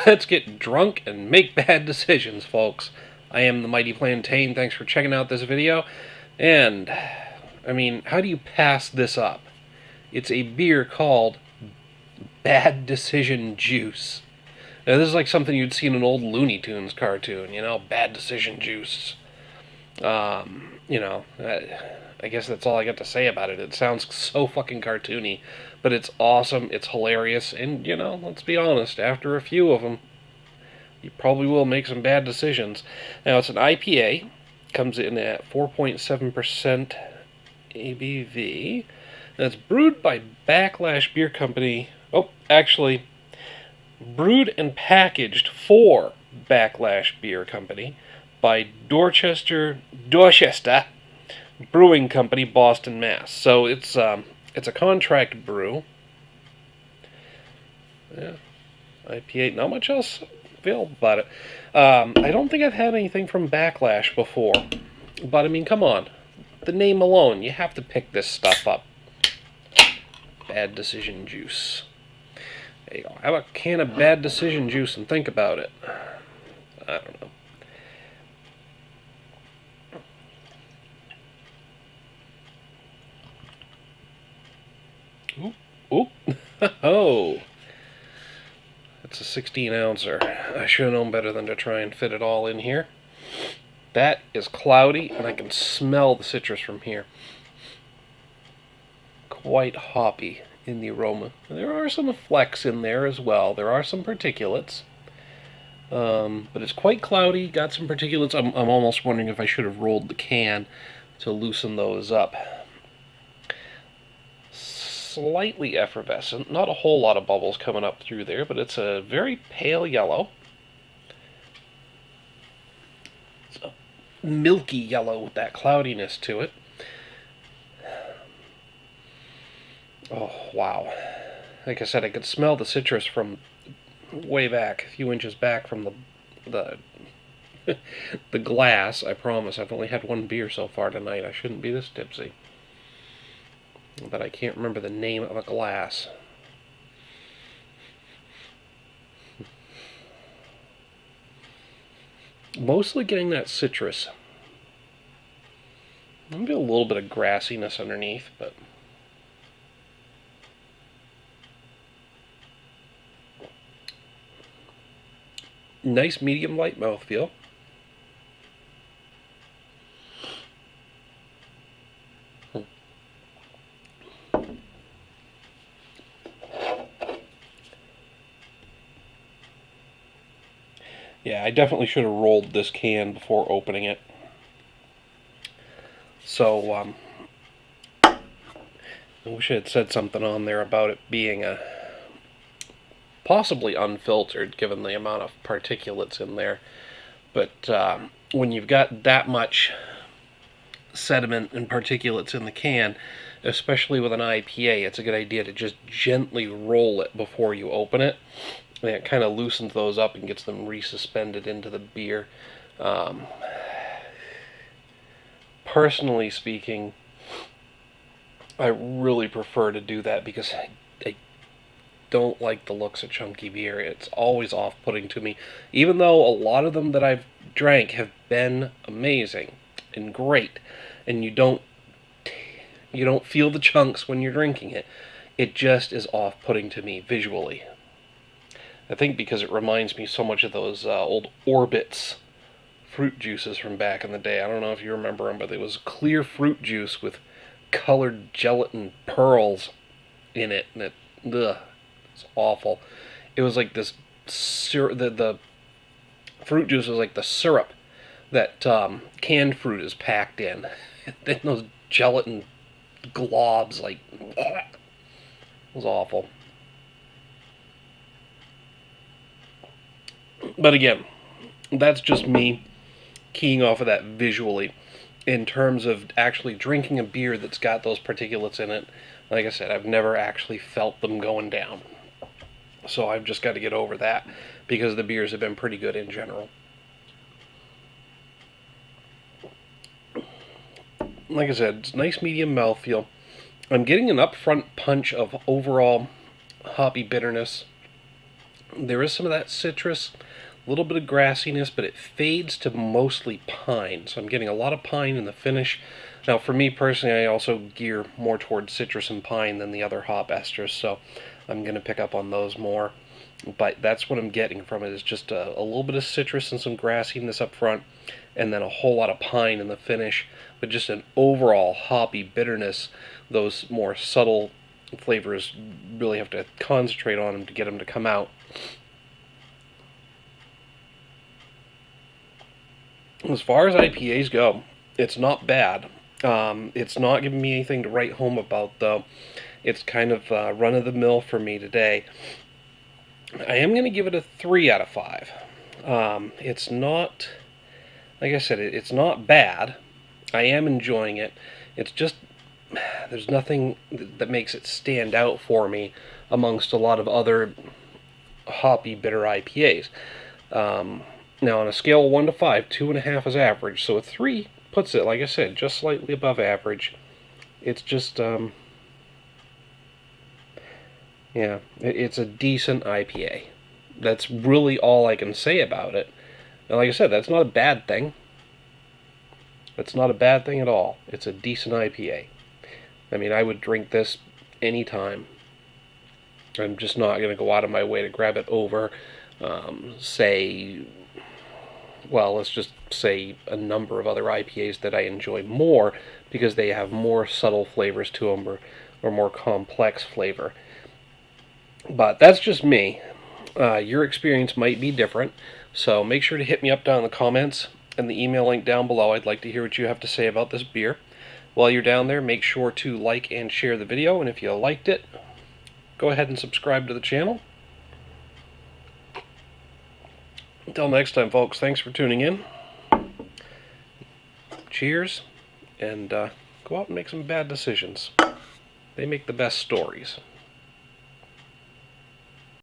Let's get drunk and make bad decisions, folks. I am the Mighty Plantain. Thanks for checking out this video. And, I mean, how do you pass this up? It's a beer called Bad Decision Juice. Now, this is like something you'd see in an old Looney Tunes cartoon, you know, Bad Decision Juice. You know, I guess that's all I got to say about it. It sounds so fucking cartoony, but it's awesome, it's hilarious, and, you know, let's be honest, after a few of them, you probably will make some bad decisions. Now, it's an IPA, comes in at 4.7% ABV, and it's brewed by Backlash Beer Company. Oh, actually, brewed and packaged for Backlash Beer Company by Dorchester Brewing Company, Boston, Mass. So it's a contract brew. Yeah, IPA. Not much else available about it. I don't think I've had anything from Backlash before, but I mean, come on, the name alone, you have to pick this stuff up. Bad Decision Juice. There you go. Have a can of Bad Decision Juice and think about it. I don't know. Oop, oop. Oh, it's a 16-ouncer. I should have known better than to try and fit it all in here. That is cloudy, and I can smell the citrus from here. Quite hoppy in the aroma. There are some flecks in there as well. There are some particulates. But it's quite cloudy, got some particulates. I'm almost wondering if I should have rolled the can to loosen those up. Slightly effervescent, not a whole lot of bubbles coming up through there, but it's a very pale yellow. It's a milky yellow with that cloudiness to it. Oh, wow. Like I said, I could smell the citrus from way back, a few inches back from the the glass. I promise, I've only had one beer so far tonight. I shouldn't be this tipsy. But I can't remember the name of a glass. Mostly getting that citrus. Maybe a little bit of grassiness underneath, but nice medium light mouthfeel. Yeah, I definitely should have rolled this can before opening it. So, I wish I had said something on there about it being a possibly unfiltered, given the amount of particulates in there. But when you've got that much sediment and particulates in the can, especially with an IPA, it's a good idea to just gently roll it before you open it. And it kind of loosens those up and gets them resuspended into the beer. Personally speaking, I really prefer to do that because I don't like the looks of chunky beer. It's always off-putting to me. Even though a lot of them that I've drank have been amazing and great, and you don't feel the chunks when you're drinking it. It just is off-putting to me visually. I think because it reminds me so much of those old Orbits fruit juices from back in the day. I don't know if you remember them, but it was clear fruit juice with colored gelatin pearls in it, and it's awful. It was like this syrup. The fruit juice was like the syrup that canned fruit is packed in. And then those gelatin globs, like, it was awful. But again, that's just me keying off of that visually. In terms of actually drinking a beer that's got those particulates in it, like I said, I've never actually felt them going down. So I've just got to get over that, because the beers have been pretty good in general. Like I said, it's nice medium mouthfeel. I'm getting an upfront punch of overall hoppy bitterness. There is some of that citrus, a little bit of grassiness, but it fades to mostly pine. So I'm getting a lot of pine in the finish. Now, for me personally, I also gear more towards citrus and pine than the other hop esters, so I'm going to pick up on those more. But that's what I'm getting from it, is just a little bit of citrus and some grassiness up front, and then a whole lot of pine in the finish, but just an overall hoppy bitterness. Those more subtle flavors really have to concentrate on them to get them to come out. As far as IPAs go, it's not bad. It's not giving me anything to write home about, though. It's kind of run-of-the-mill for me today. I am going to give it a 3 out of 5. It's not, like I said, it's not bad. I am enjoying it. It's just, there's nothing that makes it stand out for me amongst a lot of other hoppy, bitter IPAs. Now, on a scale of 1 to 5, 2.5 is average, so a 3 puts it, like I said, just slightly above average. It's just, yeah, it's a decent IPA. That's really all I can say about it. And like I said, that's not a bad thing. That's not a bad thing at all. It's a decent IPA. I mean, I would drink this anytime. I'm just not going to go out of my way to grab it over, say, well, let's just say a number of other IPAs that I enjoy more because they have more subtle flavors to them, or more complex flavor. But that's just me. Your experience might be different, so make sure to hit me up down in the comments and the email link down below. I'd like to hear what you have to say about this beer. While you're down there, make sure to like and share the video, and if you liked it, go ahead and subscribe to the channel. Until next time, folks, thanks for tuning in. Cheers, and go out and make some bad decisions. They make the best stories.